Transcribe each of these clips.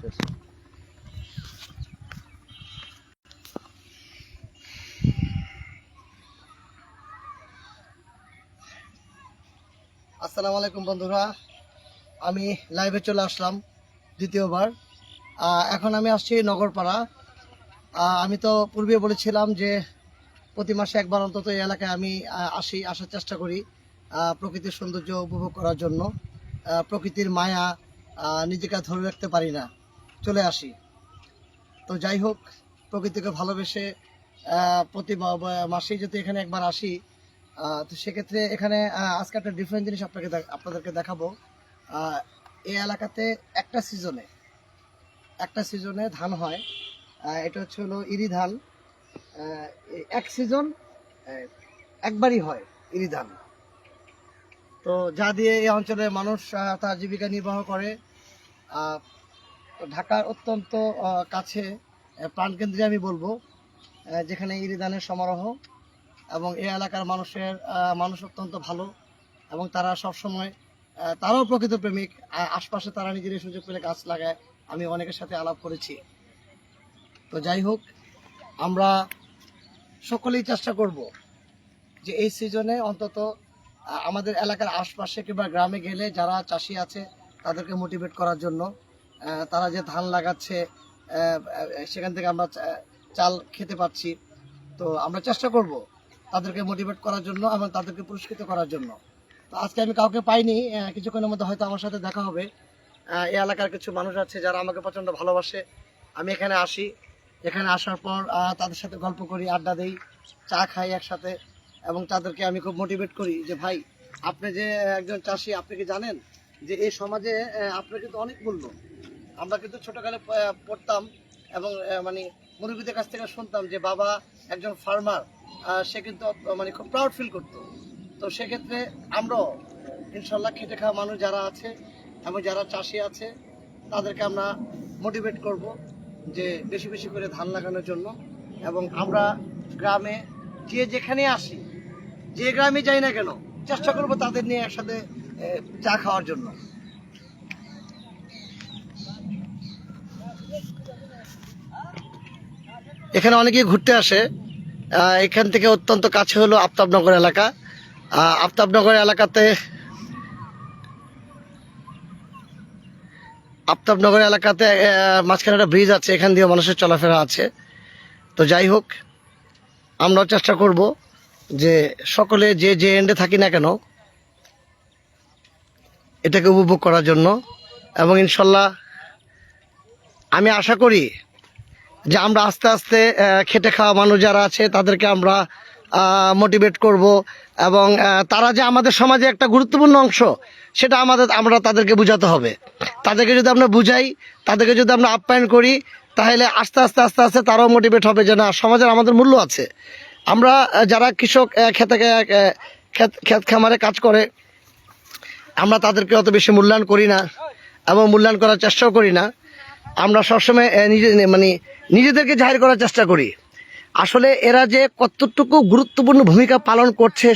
হাফেজ। আসসালামু আলাইকুম বন্ধুরা, আমি লাইভে চলে আসলাম দ্বিতীয়বার। এখন আমি আসছি নগরপাড়া। আমি তো পূর্বে বলেছিলাম যে প্রতি মাসে একবার অন্তত এই এলাকায় আমি আসার চেষ্টা করি প্রকৃতির সৌন্দর্য উপভোগ করার জন্য। প্রকৃতির মায়া নিজেকে ধরে রাখতে পারি না, চলে আসি। তো যাই হোক, প্রকৃতিকে ভালোবেসে প্রতি মাসেই যদি এখানে একবার আসি, তো সেক্ষেত্রে এখানে আজকে একটা ডিফারেন্ট জিনিস আপনাদেরকে দেখাবো। এই এলাকাতে একটা সিজনে ধান হয়। এটা হচ্ছে হলো ইরি ধান। এক সিজন একবারই হয় ইরি ধান। তো যা দিয়ে এই অঞ্চলের মানুষ তার জীবিকা নির্বাহ করে। ঢাকার অত্যন্ত কাছে প্রাণকেন্দ্রে আমি বলবো, যেখানে ইরি ধানের সমারোহ, এবং এই এলাকার মানুষ অত্যন্ত ভালো, এবং তারা সবসময় তারাও প্রকৃত প্রেমিক। আশপাশে তারা নিজের সুযোগ পেলে গাছ লাগায়, আমি অনেকের সাথে আলাপ করেছি। তো যাই হোক, আমরা সকলেই চেষ্টা করব যে এই সিজনে অন্তত আমাদের এলাকার আশপাশে কিংবা গ্রামে গেলে যারা চাষি আছে তাদেরকে মোটিভেট করার জন্য। তারা যে ধান লাগাচ্ছে সেখান থেকে আমরা চাল খেতে পাচ্ছি। তো আমরা চেষ্টা করব তাদেরকে মোটিভেট করার জন্য এবং তাদেরকে পুরস্কৃত করার জন্য। তো আজকে আমি কাউকে পাইনি, কিছুক্ষণের মধ্যে হয়তো আমার সাথে দেখা হবে। এই এলাকার কিছু মানুষ আছে যারা আমাকে প্রচণ্ড ভালোবাসে। আমি এখানে আসি, এখানে আসার পর তাদের সাথে গল্প করি, আড্ডা দিই, চা খাই একসাথে, এবং তাদেরকে আমি খুব মোটিভেট করি যে ভাই, আপনি যে একজন চাষি, আপনি কি জানেন যে এই সমাজে আপনার কিন্তু অনেক মূল্য। আমরা কিন্তু ছোটকালে পড়তাম এবং মানে মুরব্বীদের কাছ থেকে শুনতাম যে বাবা একজন ফার্মার, সে কিন্তু মানে খুব প্রাউড ফিল করতো। তো সেক্ষেত্রে আমরাও ইনশাল্লাহ খেটে খাওয়া মানুষ যারা আছে এবং যারা চাষি আছে তাদেরকে আমরা মোটিভেট করব যে বেশি বেশি করে ধান লাগানোর জন্য। এবং আমরা গ্রামে যেখানে আসি, যে গ্রামে যাই না কেন, চেষ্টা করব তাদের নিয়ে একসাথে চা খাওয়ার জন্য। এখানে অনেকেই ঘুরতে আসে। এখান থেকে অত্যন্ত কাছে হলো আফতাবনগর এলাকা। আফতাবনগর এলাকাতে মাঝখানে একটা ব্রিজ আছে, এখান দিয়ে মানুষের চলাফেরা আছে। তো যাই হোক, আমরাও চেষ্টা করব যে সকলে যে এন্ডে থাকি না কেন এটাকে উপভোগ করার জন্য। এবং ইনশাল্লাহ আমি আশা করি যে আমরা আস্তে আস্তে খেটে খাওয়া মানুষ যারা আছে তাদেরকে আমরা মোটিভেট করব, এবং তারা যে আমাদের সমাজে একটা গুরুত্বপূর্ণ অংশ সেটা আমরা তাদেরকে বোঝাতে হবে। তাদেরকে যদি আমরা বুঝাই, তাদেরকে যদি আমরা আপ্যায়ন করি, তাহলে আস্তে আস্তে তারাও মোটিভেট হবে যে না, সমাজের আমাদের মূল্য আছে। আমরা যারা কৃষক ক্ষেত খামারে কাজ করে, আমরা তাদেরকে অত বেশি মূল্যায়ন করি না এবং মূল্যায়ন করার চেষ্টাও করি না। আমরা সবসময় নিজেদেরকে জাহির করার চেষ্টা করি। আসলে এরা যে কতটুকু গুরুত্বপূর্ণ ভূমিকা পালন করছে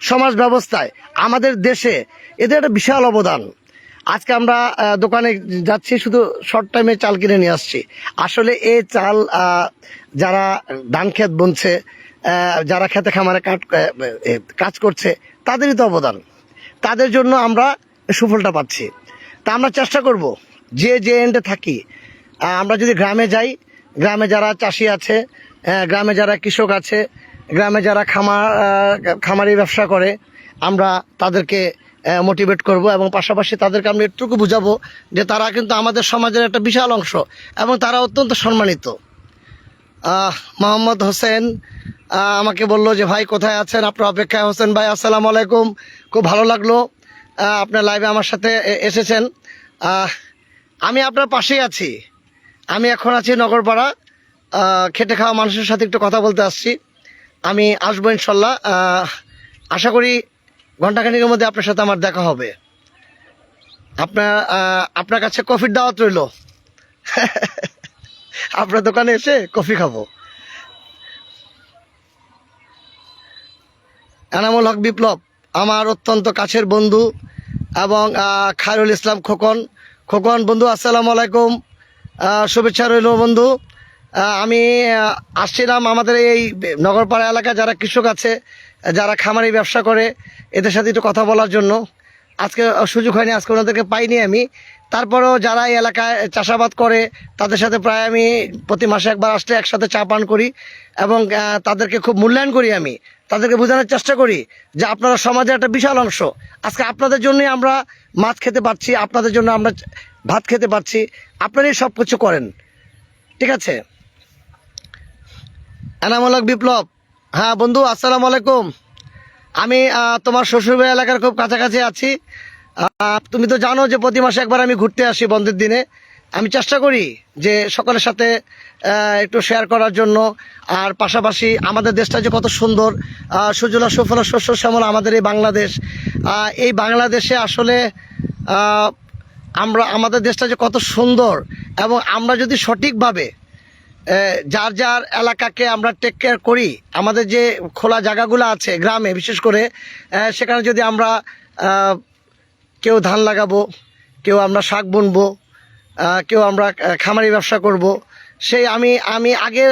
সমাজ ব্যবস্থায়, আমাদের দেশে, এদের একটা বিশাল অবদান। আজকে আমরা দোকানে যাচ্ছি, শুধু শর্ট টাইমে চাল কিনে নিয়ে আসছি। আসলে এই চাল যারা ধান ক্ষেত বুনছে, যারা খেতে খামারে কাজ করছে, তাদেরই তো অবদান। তাদের জন্য আমরা সুফলটা পাচ্ছি। তা আমরা চেষ্টা করব যে এন্ডে থাকি, আমরা যদি গ্রামে যাই, গ্রামে যারা চাষি আছে, গ্রামে যারা কৃষক আছে, গ্রামে যারা খামারি ব্যবসা করে, আমরা তাদেরকে মোটিভেট করব এবং পাশাপাশি তাদেরকে আমরা এটুকু বুঝাবো যে তারা কিন্তু আমাদের সমাজের একটা বিশাল অংশ এবং তারা অত্যন্ত সম্মানিত। মোহাম্মদ হোসেন আমাকে বলল যে ভাই কোথায় আছেন, আপনার অপেক্ষায়। হোসেন ভাই, আসসালামু আলাইকুম, খুব ভালো লাগলো আপনার লাইভে আমার সাথে এসেছেন। আমি আপনার পাশেই আছি। আমি এখন আছি নগরপাড়া, খেটে খাওয়া মানুষের সাথে একটু কথা বলতে আসছি। আমি আসবো ইনশাল্লাহ। আশা করি ঘন্টাখানিকের মধ্যে আপনার সাথে আমার দেখা হবে। আপনার কাছে কফির দাওয়াত রইল। আপনার দোকানে এসে কফি খাবো। এনামুল হক বিপ্লব আমার অত্যন্ত কাছের বন্ধু, এবং খায়রুল ইসলাম খোকন বন্ধু, আসসালামু আলাইকুম। শুভেচ্ছা রইল বন্ধু। আমি আসছিলাম আমাদের এই নগরপাড়া এলাকায় যারা কৃষক আছে, যারা খামারি ব্যবসা করে, এদের সাথে একটু কথা বলার জন্য। আজকে সুযোগ হয়নি, আজকে ওনাদেরকে পাইনি আমি। তারপরেও যারা এই এলাকায় চাষাবাদ করে তাদের সাথে প্রায় আমি প্রতি মাসে একবার আসলে একসাথে চা পান করি এবং তাদেরকে খুব মূল্যায়ন করি। আমি তাদেরকে বোঝানোর চেষ্টা করি যে আপনারা সমাজের একটা বিশাল অংশ। আজকে আপনাদের জন্যই আমরা মাছ খেতে পারছি, আপনাদের জন্য আমরা ভাত খেতে পারছি, আপনারাই সব কিছু করেন, ঠিক আছে। এনামূলক বিপ্লব, হ্যাঁ বন্ধু, আসসালামু আলাইকুম। আমি তোমার শ্বশুরবাড়ি এলাকার খুব কাছাকাছি আছি। তুমি তো জানো যে প্রতি মাসে একবার আমি ঘুরতে আসি বন্ধের দিনে। আমি চেষ্টা করি যে সকলের সাথে একটু শেয়ার করার জন্য। আর পাশাপাশি আমাদের দেশটা যে কত সুন্দর, সুজলা সুফলা শস্য শ্যামলা আমাদের এই বাংলাদেশ। এই বাংলাদেশে আসলে আমাদের দেশটা যে কত সুন্দর, এবং আমরা যদি সঠিকভাবে যার যার এলাকাকে আমরা টেক কেয়ার করি, আমাদের যে খোলা জায়গাগুলো আছে গ্রামে বিশেষ করে, সেখানে যদি আমরা কেউ ধান লাগাবো, কেউ আমরা শাক বুনবো, কেউ আমরা খামারি ব্যবসা করব, সেই আমি আগের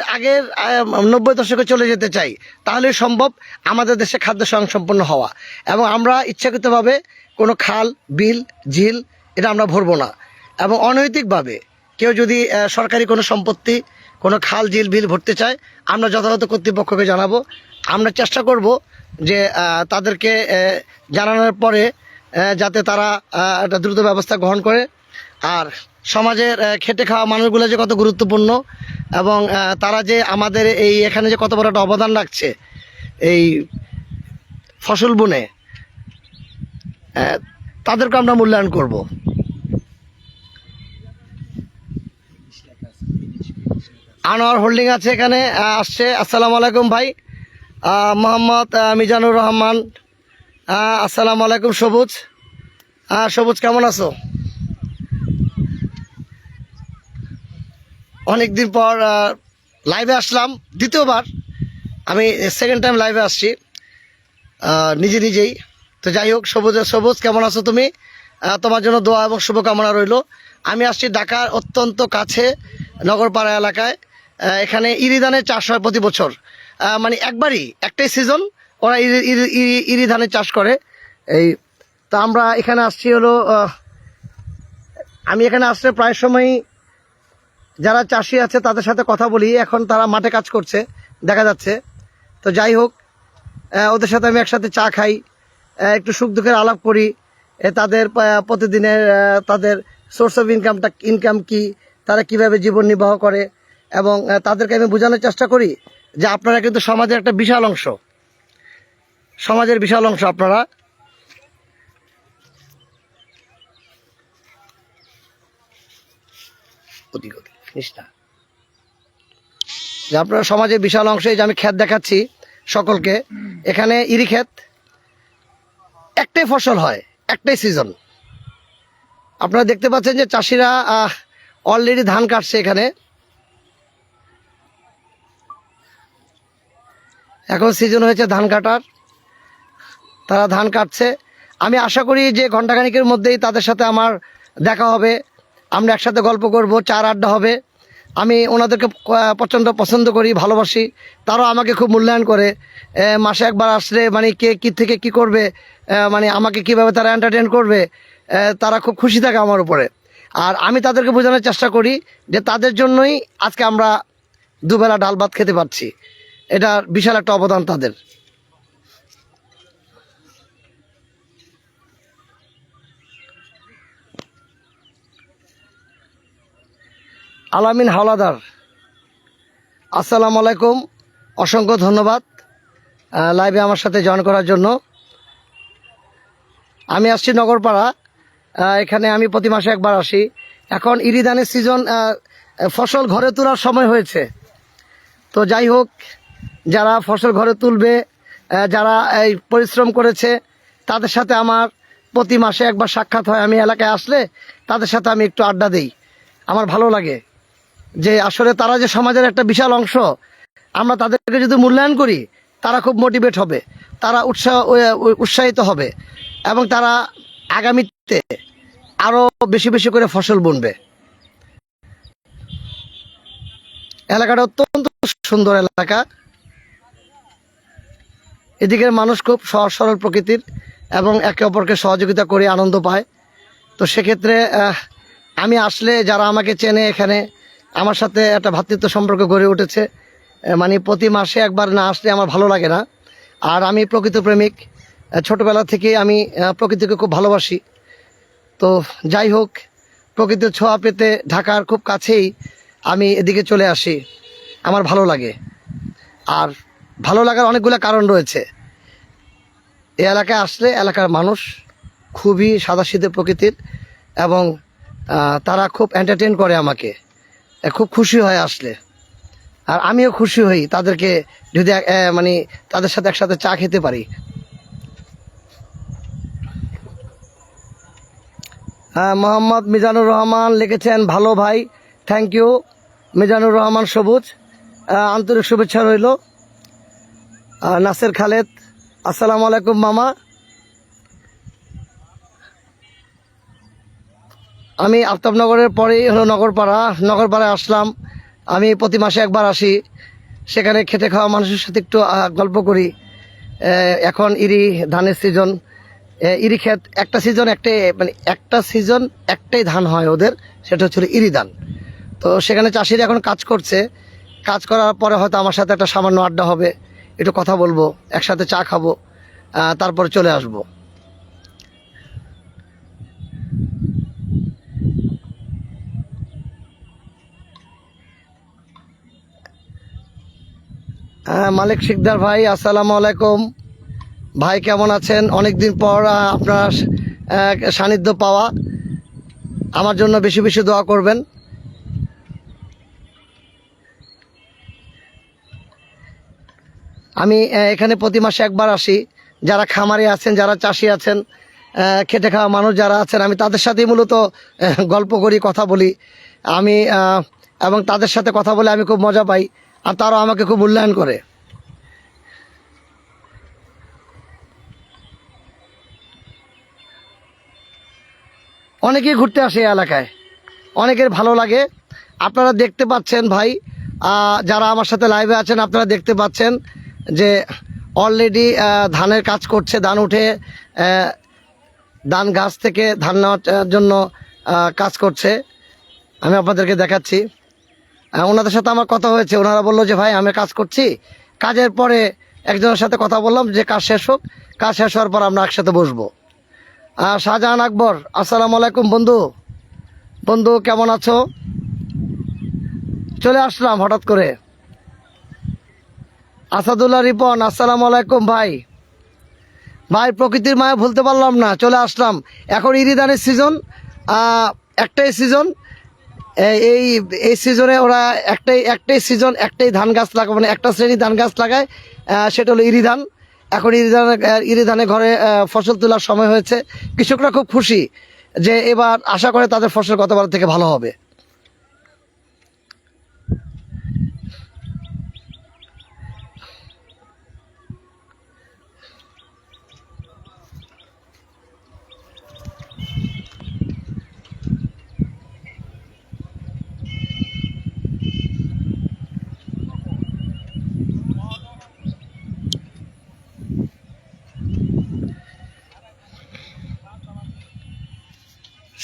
90 দশকে চলে যেতে চাই। তাহলে সম্ভব আমাদের দেশে খাদ্য স্বয়ংসম্পন্ন হওয়া। এবং আমরা ইচ্ছাকৃতভাবে কোনো খাল বিল ঝিল এটা আমরা ভরবো না। এবং অনৈতিকভাবে কেউ যদি সরকারি কোনো সম্পত্তি, কোনো খাল ঝিল বিল ভরতে চায়, আমরা যথাযথ কর্তৃপক্ষকে জানাবো। আমরা চেষ্টা করব যে তাদেরকে জানানোর পরে যাতে তারা একটা দ্রুত ব্যবস্থা গ্রহণ করে। আর সমাজের খেটে খাওয়া মানুষগুলো যে কত গুরুত্বপূর্ণ, এবং তারা যে আমাদের এই এখানে যে কত বড় একটা অবদান রাখছে এই ফসল বুনে, তাদেরকে আমরা মূল্যায়ন করব। আনোয়ার হোল্ডিং আছে এখানে, আসছে। আসসালামু আলাইকুম ভাই। মোহাম্মদ মিজানুর রহমান, আসসালামু আলাইকুম। সবুজ, সবুজ কেমন আছো? অনেকদিন পর লাইভে আসলাম, দ্বিতীয়বার। আমি সেকেন্ড টাইম লাইভে আসছি নিজেই। তো যাই হোক, সবুজ কেমন আছো তুমি? তোমার জন্য দোয়া এবং শুভকামনা রইল। আমি আসছি ঢাকার অত্যন্ত কাছে নগরপাড়া এলাকায়। এখানে ইরি চাষ হয় প্রতি বছর, মানে একটাই সিজন ওরা ইরি ধানের চাষ করে। এই তো আমরা এখানে আসছি হলো, আমি এখানে আসলে প্রায় সময়ই যারা চাষি আছে তাদের সাথে কথা বলি। এখন তারা মাঠে কাজ করছে দেখা যাচ্ছে। তো যাই হোক, ওদের সাথে আমি একসাথে চা খাই, একটু সুখ দুঃখের আলাপ করি। তাদের প্রতিদিনের তাদের সোর্স অফ ইনকাম কি, তারা কিভাবে জীবন নির্বাহ করে, এবং তাদেরকে আমি বোঝানোর চেষ্টা করি যে আপনারা কিন্তু সমাজের একটা বিশাল অংশ, সমাজের বিশাল অংশ আপনারা। যে আপনারা সমাজের বিশাল অংশে, যে আমি ক্ষেত দেখাচ্ছি সকলকে। এখানে ইরি ক্ষেত, একটাই ফসল হয়, একটাই সিজন। আপনারা দেখতে পাচ্ছেন যে চাষিরা অলরেডি ধান কাটছে। এখানে এখন সিজন হয়েছে ধান কাটার, তারা ধান কাটছে। আমি আশা করি যে ঘণ্টাখানিকের মধ্যেই তাদের সাথে আমার দেখা হবে, আমরা একসাথে গল্প করব, চার আড্ডা হবে। আমি ওনাদেরকে প্রচণ্ড পছন্দ করি, ভালোবাসি। তারাও আমাকে খুব মূল্যায়ন করে। মাসে একবার আসলে মানে কে কী থেকে কি করবে, মানে আমাকে কিভাবে তারা এন্টারটেন করবে, তারা খুব খুশি থাকে আমার উপরে। আর আমি তাদেরকে বোঝানোর চেষ্টা করি যে তাদের জন্যই আজকে আমরা দুবেলা ডাল ভাত খেতে পারছি। এটা বিশাল একটা অবদান তাদের। আলামিন হাওলাদার, আসসালামু আলাইকুম। অসংখ্য ধন্যবাদ লাইভে আমার সাথে জয়েন করার জন্য। আমি আসছি নগরপাড়া, এখানে আমি প্রতি মাসে একবার আসি। এখন ইরি ধানের সিজন, ফসল ঘরে তোলার সময় হয়েছে। তো যাই হোক, যারা ফসল ঘরে তুলবে, যারা এই পরিশ্রম করেছে, তাদের সাথে আমার প্রতি মাসে একবার সাক্ষাৎ হয়। আমি এলাকায় আসলে তাদের সাথে আমি একটু আড্ডা দিই। আমার ভালো লাগে যে আসলে তারা যে সমাজের একটা বিশাল অংশ, আমরা তাদেরকে যদি মূল্যায়ন করি, তারা খুব মোটিভেট হবে, তারা উৎসাহিত হবে, এবং তারা আগামীতে আরও বেশি বেশি করে ফসল বুনবে। এলাকাটা অত্যন্ত সুন্দর এলাকা। এদিকের মানুষ খুব সহজ সরল প্রকৃতির এবং একে অপরকে সহযোগিতা করে আনন্দ পায়। তো সেক্ষেত্রে আমি আসলে যারা আমাকে চেনে এখানে আমার সাথে একটা ভ্রাতৃত্ব সম্পর্ক গড়ে উঠেছে। মানে প্রতি মাসে একবার না আসলে আমার ভালো লাগে না। আর আমি প্রকৃত প্রেমিক, ছোটবেলা থেকে আমি প্রকৃতিকে খুব ভালোবাসি। তো যাই হোক, প্রকৃতির ছোঁয়া পেতে ঢাকার খুব কাছেই আমি এদিকে চলে আসি, আমার ভালো লাগে। আর ভালো লাগার অনেকগুলো কারণ রয়েছে। এই এলাকায় আসলে এলাকার মানুষ খুবই সাদাসিধে প্রকৃতির এবং তারা খুব এন্টারটেইন করে আমাকে, খুব খুশি হয় আসলে। আর আমিও খুশি হই তাদেরকে যদি মানে তাদের সাথে একসাথে চা খেতে পারি। মোহাম্মদ মিজানুর রহমান লিখেছেন, ভালো ভাই, থ্যাংক ইউ। মিজানুর রহমান সবুজ, আন্তরিক শুভেচ্ছা রইল। নাসের খালেদ, আসসালামু আলাইকুম মামা। আমি আফতাবনগরের পরেই হলো নগরপাড়ায় আসলাম। আমি প্রতি মাসে একবার আসি, সেখানে খেটে খাওয়া মানুষের সাথে একটু গল্প করি। এখন ইরি ধানের সিজন, ইরি ক্ষেত একটা সিজন একটাই ধান হয় ওদের, সেটা হচ্ছে ইরি ধান। তো সেখানে চাষিরা এখন কাজ করছে, কাজ করার পরে হয়তো আমার সাথে একটা সামান্য আড্ডা হবে, একটু কথা বলবো, একসাথে চা খাবো, তারপর চলে আসবো। মালিক শিকদার ভাই, আসসালামু আলাইকুম ভাই, কেমন আছেন? অনেকদিন পর আপনার সান্নিধ্য পাওয়া, আমার জন্য বেশি বেশি দোয়া করবেন। আমি এখানে প্রতি মাসে একবার আসি। যারা খামারি আছেন, যারা চাষি আছেন, খেটে খাওয়া মানুষ যারা আছেন, আমি তাদের সাথেই মূলত গল্প করি, কথা বলি আমি, এবং তাদের সাথে কথা বলে আমি খুব মজা পাই, আর তারাও আমাকে খুব মূল্যায়ন করে। অনেকেই ঘুরতে আসে এই এলাকায়, অনেকের ভালো লাগে। আপনারা দেখতে পাচ্ছেন ভাই, যারা আমার সাথে লাইভে আছেন, আপনারা দেখতে পাচ্ছেন যে অলরেডি ধানের কাজ করছে, ধান উঠে ধান গাছ থেকে ধান নেওয়ার জন্য কাজ করছে। আমি আপনাদেরকে দেখাচ্ছি। ওনাদের সাথে আমার কথা হয়েছে, ওনারা বললো যে ভাই আমি কাজ করছি, কাজের পরে একজনের সাথে কথা বললাম যে কাজ শেষ হোক, কাজ শেষ হওয়ার পর আমরা একসাথে বসবো। শাহজাহান আকবর, আসসালামু আলাইকুম বন্ধু কেমন আছো? চলে আসলাম হঠাৎ করে। আসাদুল্লাহ রিপন, আসসালামু আলাইকুম ভাই প্রকৃতির মায়া ভুলতে পারলাম না, চলে আসলাম। এখন ইরি ধানের সিজন, একটাই সিজন, এই সিজনে ওরা একটাই ধান গাছ লাগায়, মানে একটা শ্রেণী ধান গাছ লাগায়, সেটা হলো ইরি ধান। এখন ইরি ধানে ঘরে ফসল তোলার সময় হয়েছে। কৃষকরা খুব খুশি যে এবার আশা করে তাদের ফসল গতবার থেকে ভালো হবে।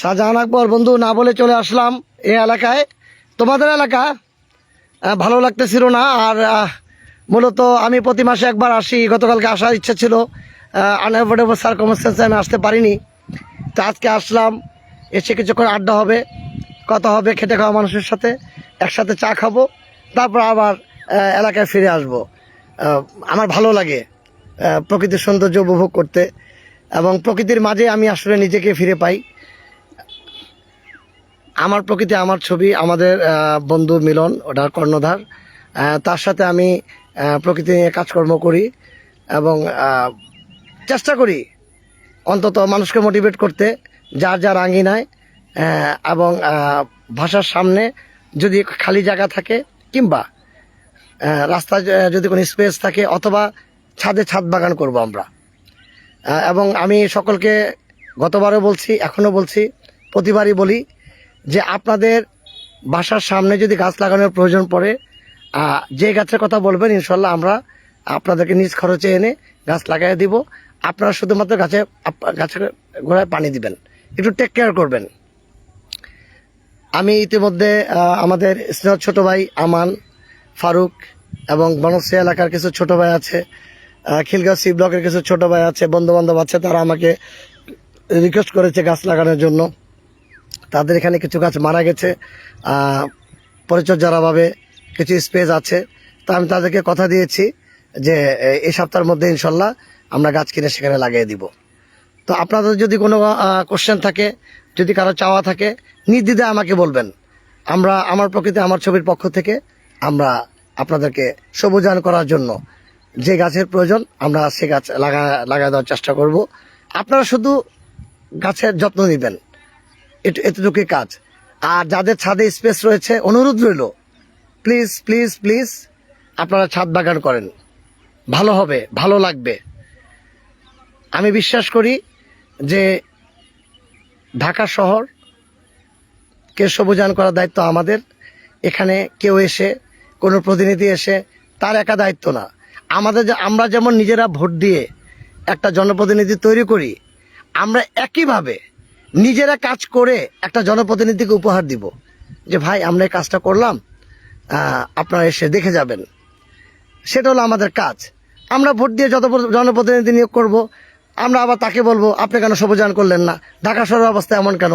শাহজাহান আকবর, বন্ধু না বলে চলে আসলাম এই এলাকায়। তোমাদের এলাকা ভালো লাগতেছিল না। আর মূলত আমি প্রতি মাসে একবার আসি, গতকালকে আসার ইচ্ছা ছিল, আনএভয়েডেবল সার্কামস্টেন্সে আমি আসতে পারিনি। তো আজকে আসলাম, এসে কিছুক্ষণ আড্ডা হবে, কথা হবে খেটে খাওয়া মানুষের সাথে, একসাথে চা খাবো, তারপর আবার এলাকায় ফিরে আসব। আমার ভালো লাগে প্রকৃতির সৌন্দর্য উপভোগ করতে, এবং প্রকৃতির মাঝে আমি আসলে নিজেকে ফিরে পাই। আমার প্রকৃতি আমার ছবি, আমাদের বন্ধু মিলন, ওটার কর্ণধার, তার সাথে আমি প্রকৃতি নিয়ে কাজকর্ম করি এবং চেষ্টা করি অন্তত মানুষকে মোটিভেট করতে, যার আঙ্গিনায় এবং ভাষার সামনে যদি খালি জায়গা থাকে, কিংবা রাস্তায় যদি কোনো স্পেস থাকে, অথবা ছাদে ছাদ বাগান করব আমরা। এবং আমি সকলকে গতবারও বলছি, এখনও বলছি, প্রতিবারই বলি যে আপনাদের বাসার সামনে যদি গাছ লাগানোর প্রয়োজন পড়ে, যে গাছের কথা বলবেন ইনশাল্লাহ আমরা আপনাদেরকে নিজ খরচে এনে গাছ লাগাই দিব। আপনারা শুধুমাত্র গাছের গোড়ায় পানি দিবেন, একটু টেক কেয়ার করবেন। আমি ইতিমধ্যে আমাদের স্নেহ ছোট ভাই আমান, ফারুক এবং বনশ্রী এলাকার কিছু ছোট ভাই আছে, খিলগাঁও সি ব্লকের কিছু ছোট ভাই আছে, বন্ধু বান্ধব আছে, তারা আমাকে রিকোয়েস্ট করেছে গাছ লাগানোর জন্য। তাদের এখানে কিছু গাছ মারা গেছে, পরিচর্যার অভাবে কিছু স্পেস আছে। তো আমি তাদেরকে কথা দিয়েছি যে এই সপ্তাহের মধ্যে ইনশাল্লাহ আমরা গাছ কিনে সেখানে লাগিয়ে দিব। তো আপনাদের যদি কোনো কোশ্চেন থাকে, যদি কারো চাওয়া থাকে, নির্দ্বিধায় আমাকে বলবেন। আমার প্রকৃতি আমার ছবির পক্ষ থেকে আমরা আপনাদেরকে সবুজায়ন করার জন্য যে গাছের প্রয়োজন আমরা সে গাছ লাগা দেওয়ার চেষ্টা করব। আপনারা শুধু গাছের যত্ন নেবেন, এতটুকুই কাজ। আর যাদের ছাদে স্পেস রয়েছে, অনুরোধ রইল, প্লিজ প্লিজ প্লিজ আপনারা ছাদ বাগান করেন, ভালো হবে, ভালো লাগবে। আমি বিশ্বাস করি যে ঢাকা শহরকে সবুজায়ন করার দায়িত্ব আমাদের। এখানে কেউ এসে, কোনো প্রতিনিধি এসে তার একা দায়িত্ব না। আমরা যেমন নিজেরা ভোট দিয়ে একটা জনপ্রতিনিধি তৈরি করি, আমরা একইভাবে নিজেরা কাজ করে একটা জনপ্রতিনিধিকে উপহার দিব যে ভাই আমরা এই কাজটা করলাম, আপনারা এসে দেখে যাবেন। সেটা হলো আমাদের কাজ। আমরা ভোট দিয়ে যত জনপ্রতিনিধি নিয়োগ করব, আমরা আবার তাকে বলবো আপনি কেন সবুজায়ন করলেন না, ঢাকা শহরের অবস্থা এমন কেন,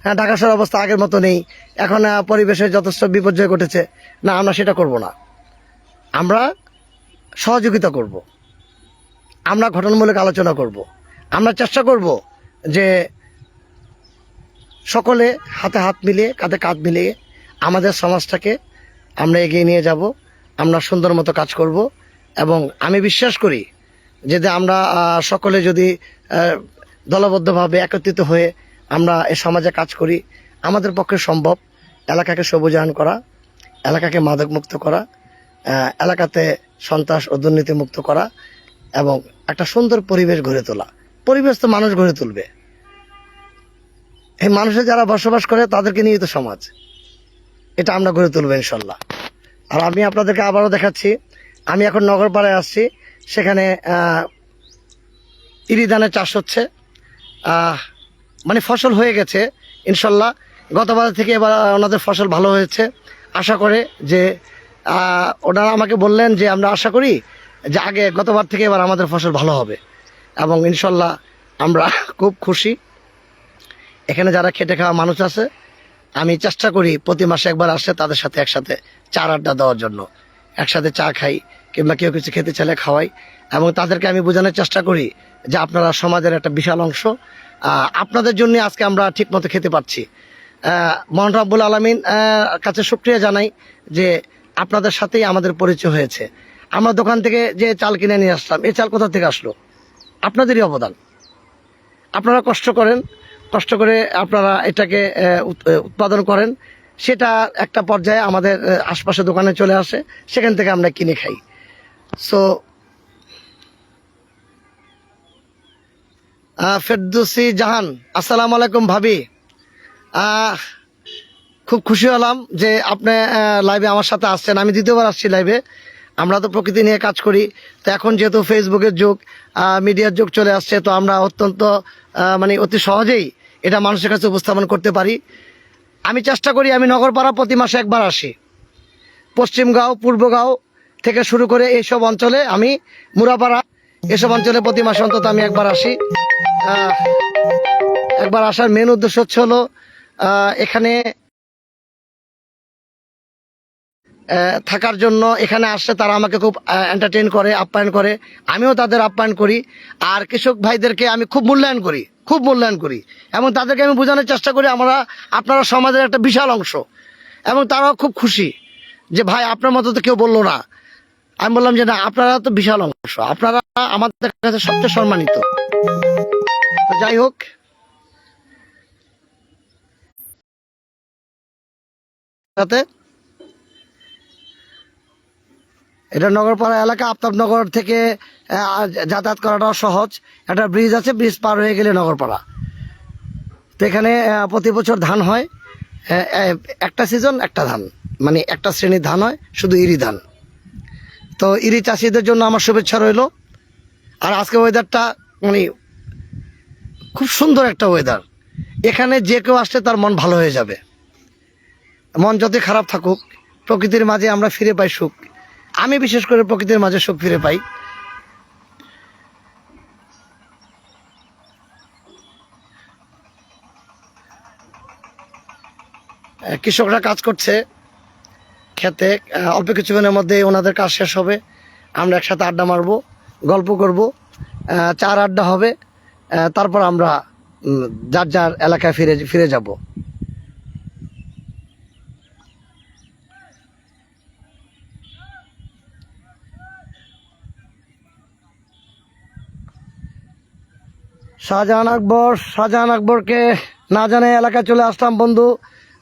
হ্যাঁ ঢাকা শহরের অবস্থা আগের মতো নেই, এখন পরিবেশের যথেষ্ট বিপর্যয় ঘটেছে। না, আমরা সেটা করব না। আমরা সহযোগিতা করব, আমরা গঠনমূলক আলোচনা করব, আমরা চেষ্টা করব যে সকলে হাতে হাত মিলিয়ে, কাঁধে কাঁধ মিলিয়ে আমাদের সমাজটাকে আমরা এগিয়ে নিয়ে যাব। আমরা সুন্দর মতো কাজ করব এবং আমি বিশ্বাস করি যে আমরা সকলে যদি দলবদ্ধভাবে একত্রিত হয়ে আমরা এই সমাজে কাজ করি, আমাদের পক্ষে সম্ভব এলাকাকে সবুজায়ন করা, এলাকাকে মাদক মুক্ত করা, এলাকাতে সন্ত্রাস ও দুর্নীতি মুক্ত করা এবং একটা সুন্দর পরিবেশ গড়ে তোলা। পরিবেশ তো মানুষ গড়ে তুলবে, এই মানুষের যারা বসবাস করে তাদেরকে নিয়ে তো সমাজ, এটা আমরা গড়ে তুলবো ইনশাল্লাহ। আর আমি আপনাদেরকে আবারও দেখাচ্ছি, আমি এখন নগরপাড়ায় আসছি, সেখানে ইরি ধানের চাষ হচ্ছে, মানে ফসল হয়ে গেছে ইনশাল্লাহ। গতবার থেকে এবার ওনাদের ফসল ভালো হয়েছে। আশা করে যে ওনারা আমাকে বললেন যে আমরা আশা করি যে গতবার থেকে এবার আমাদের ফসল ভালো হবে এবং ইনশাল্লাহ আমরা খুব খুশি। এখানে যারা খেটে খাওয়া মানুষ আছে, আমি চেষ্টা করি প্রতি মাসে একবার আসলে তাদের সাথে একসাথে চার আড্ডা দেওয়ার জন্য, একসাথে চা খাই কিংবা কেউ কিছু খেতে চাইলে খাওয়াই এবং তাদেরকে আমি বোঝানোর চেষ্টা করি যে আপনারা সমাজের একটা বিশাল অংশ, আপনাদের জন্য আজকে আমরা ঠিক মতো খেতে পাচ্ছি। মহান রব্বুল আলামিন কাছে শুকরিয়া জানাই যে আপনাদের সাথেই আমাদের পরিচয় হয়েছে। আমরা দোকান থেকে যে চাল কিনে নিয়ে আসলাম, এই চাল কোথা থেকে আসলো? আপনাদেরই অবদান। আপনারা কষ্ট করেন, কষ্ট করে আপনারা এটাকে উৎপাদন করেন, সেটা একটা পর্যায়ে আমাদের আশপাশে দোকানে চলে আসে, সেখান থেকে আমরা কিনে খাই। সো ফেরদৌসী জাহান, আসসালামু আলাইকুম ভাবি। খুব খুশি হলাম যে আপনি লাইভে আমার সাথে আসছেন। আমি দ্বিতীয়বার আসছি লাইভে। আমরা তো প্রকৃতি নিয়ে কাজ করি, তো এখন যেহেতু ফেসবুকের যুগ, মিডিয়ার যুগ চলে আসছে, তো আমরা অত্যন্ত মানে অতি সহজেই এটা মানুষের কাছে উপস্থাপন করতে পারি। আমি চেষ্টা করি, আমি নগরপাড়া প্রতি মাসে একবার আসি। পশ্চিমগাঁও, পূর্বগাঁও থেকে শুরু করে এইসব অঞ্চলে, আমি মুরাপাড়া, এসব অঞ্চলে প্রতি মাসে অন্তত আমি একবার আসি। একবার আসার মেন উদ্দেশ্য হলো এখানে থাকার জন্য। এখানে আসলে তারা আমাকে খুব এন্টারটেইন করে, আপ্যায়ন করে, আমিও তাদের আপ্যায়ন করি। আর কৃষক ভাইদেরকে আমি খুব মূল্যায়ন করি এবং তাদেরকে আমি বোঝানোর চেষ্টা করি আপনারা সমাজের একটা বিশাল অংশ, এবং তারাও খুব খুশি যে ভাই আপনার মতো তো কেউ বললো না। আমি বললাম যে না, আপনারা তো বিশাল অংশ, আপনারা আমাদের কাছে সবচেয়ে সম্মানিত। যাই হোক, এটা নগরপাড়া এলাকা। আফতাবনগর থেকে যাতায়াত করাটাও সহজ, একটা ব্রিজ আছে, ব্রিজ পার হয়ে গেলে নগরপাড়া। তো এখানে প্রতি বছর ধান হয়, একটা সিজন একটা ধান, মানে একটা শ্রেণীর ধান হয়, শুধু ইরি ধান। তো ইরি চাষিদের জন্য আমার শুভেচ্ছা রইল। আর আজকে ওয়েদারটা মানে খুব সুন্দর একটা ওয়েদার, এখানে যে কেউ আসলে তার মন ভালো হয়ে যাবে। মন যতই খারাপ থাকুক, প্রকৃতির মাঝে আমরা ফিরে পাই সুখ। আমি বিশেষ করে প্রকৃতির মাঝে সুখ ফিরে পাই। কৃষকরা কাজ করছে খেতে, অল্প কিছুক্ষণের মধ্যে ওনাদের কাজ শেষ হবে, আমরা একসাথে আড্ডা মারবো, গল্প করব, চার আড্ডা হবে, তারপর আমরা যার যার এলাকায় ফিরে যাব। শাহজাহান আকবরকে না জানে এলাকায় চলে আসলাম বন্ধু,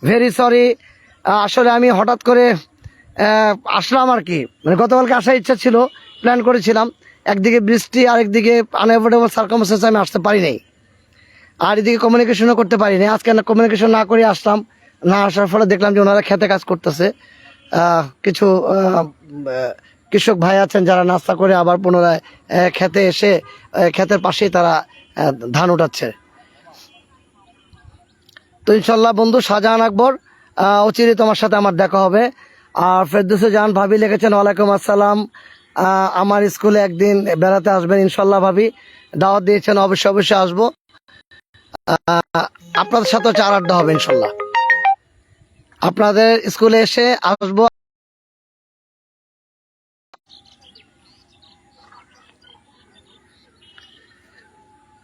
ভেরি সরি। আসলে আমি হঠাৎ করে আসলাম আর কি, মানে গতকালকে আসার ইচ্ছা ছিল, প্ল্যান করেছিলাম, একদিকে বৃষ্টি আরেকদিকে আনএভয়েডেবল সার্কামস্টেন্সে আমি আসতে পারি নাই, আর এদিকে কমিউনিকেশনও করতে পারি নাই। আজকে কমিউনিকেশন না করে আসলাম, না আসার ফলে দেখলাম যে ওনারা খেতে কাজ করতেছে। কিছু কৃষক ভাই আছেন যারা নাস্তা করে আবার পুনরায় খেতে এসে ক্ষেতের পাশেই তারা ধান উঠাচ্ছে। তো ইনশাল্লাহ বন্ধু, শাহজাহান আকবর, অচিরে তোমার সাথে আমার দেখা হবে। আর ফেরদৌসে জাহান ভাবি লিখেছেন ওয়ালাইকুম আসসালাম, আমার স্কুলে একদিন বেড়াতে আসবেন ইনশাল্লাহ ভাবি, দাওয়াত দিয়েছেন, অবশ্যই অবশ্যই আসবো। আপনাদের সাথে চার আড্ডা হবে ইনশাল্লাহ, আপনাদের স্কুলে এসে আসবো।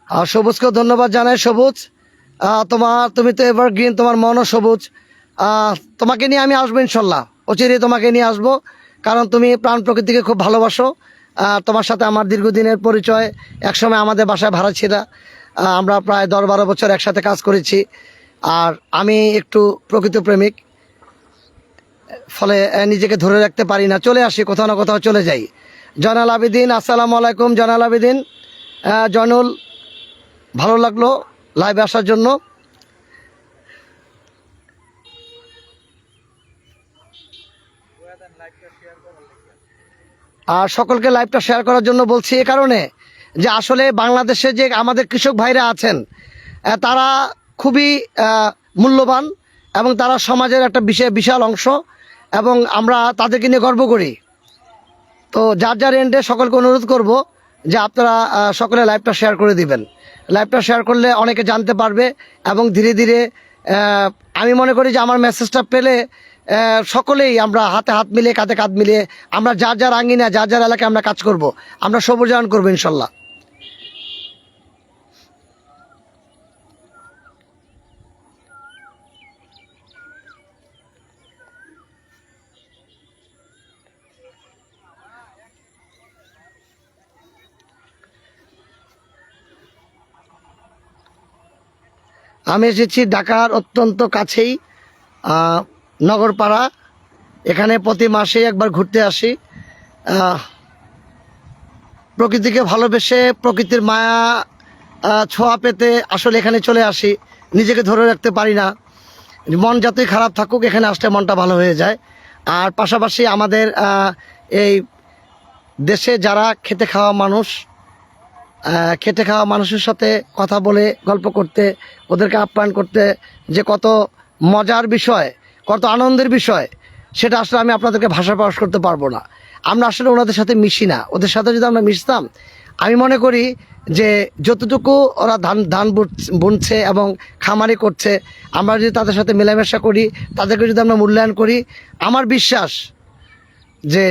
আর সবুজকেও ধন্যবাদ জানাই। সবুজ, তুমি তো এভারগ্রিন, তোমার মনও সবুজ। তোমাকে নিয়ে আমি আসবো ইনশাল্লাহ, অচিরে তোমাকে নিয়ে আসবো, কারণ তুমি প্রাণ প্রকৃতিকে খুব ভালোবাসো। তোমার সাথে আমার দীর্ঘদিনের পরিচয়, একসময় আমাদের বাসায় ভাড়া ছিল, আমরা প্রায় 10-12 বছর একসাথে কাজ করেছি। আর আমি একটু প্রকৃত প্রেমিক, ফলে নিজেকে ধরে রাখতে পারি না, চলে আসি, কোথাও না কোথাও চলে যাই। জয়নাল আবেদিন, আসসালামু আলাইকুম জয়নাল আবেদিন। জয়নুল, ভালো লাগলো লাইভে আসার জন্য। আর সকলকে লাইভটা শেয়ার করার জন্য বলছি এ কারণে যে আসলে বাংলাদেশে যে আমাদের কৃষক ভাইরা আছেন, তারা খুবই মূল্যবান এবং তারা সমাজের একটা বিশাল অংশ, এবং আমরা তাদেরকে নিয়ে গর্ব করি। তো যার যার এন্ডে সকলকে অনুরোধ করব যে আপনারা সকলে লাইভটা শেয়ার করে দিবেন। লাইভটা শেয়ার করলে অনেকে জানতে পারবে, এবং ধীরে ধীরে আমি মনে করি যে আমার মেসেজটা পেলে সকলেই আমরা হাতে হাত মিলিয়ে, কাঁধে কাঁধ মিলিয়ে, আমরা যার যার আঙ্গিনা, যার যার এলাকায় আমরা কাজ করব, আমরা সবুজায়ন করবো ইনশাল্লাহ। আমি এসেছি ঢাকার অত্যন্ত কাছেই, নগরপাড়া। এখানে প্রতি মাসে একবার ঘুরতে আসি। প্রকৃতিকে ভালোবেসে, প্রকৃতির মায়া ছোঁয়া পেতে আসলে এখানে চলে আসি, নিজেকে ধরে রাখতে পারি না। মন যতই খারাপ থাকুক, এখানে আসলে মনটা ভালো হয়ে যায়। আর পাশাপাশি আমাদের এই দেশে যারা খেটে খাওয়া মানুষের সাথে কথা বলে, গল্প করতে, ওদেরকে আপ্যায়ন করতে যে কত মজার বিষয়, কত আনন্দের বিষয়, সেটা আসলে আমি আপনাদেরকে ভাষা প্রকাশ করতে পারবো না। আমরা আসলে ওনাদের সাথে মিশি না, ওদের সাথে যদি আমরা মিশতাম, আমি মনে করি যে যতটুকু ওরা ধান বুনছে এবং খামারি করছে, আমরা যদি তাদের সাথে মেলামেশা করি, তাদেরকে যদি আমরা মূল্যায়ন করি, আমার বিশ্বাস যে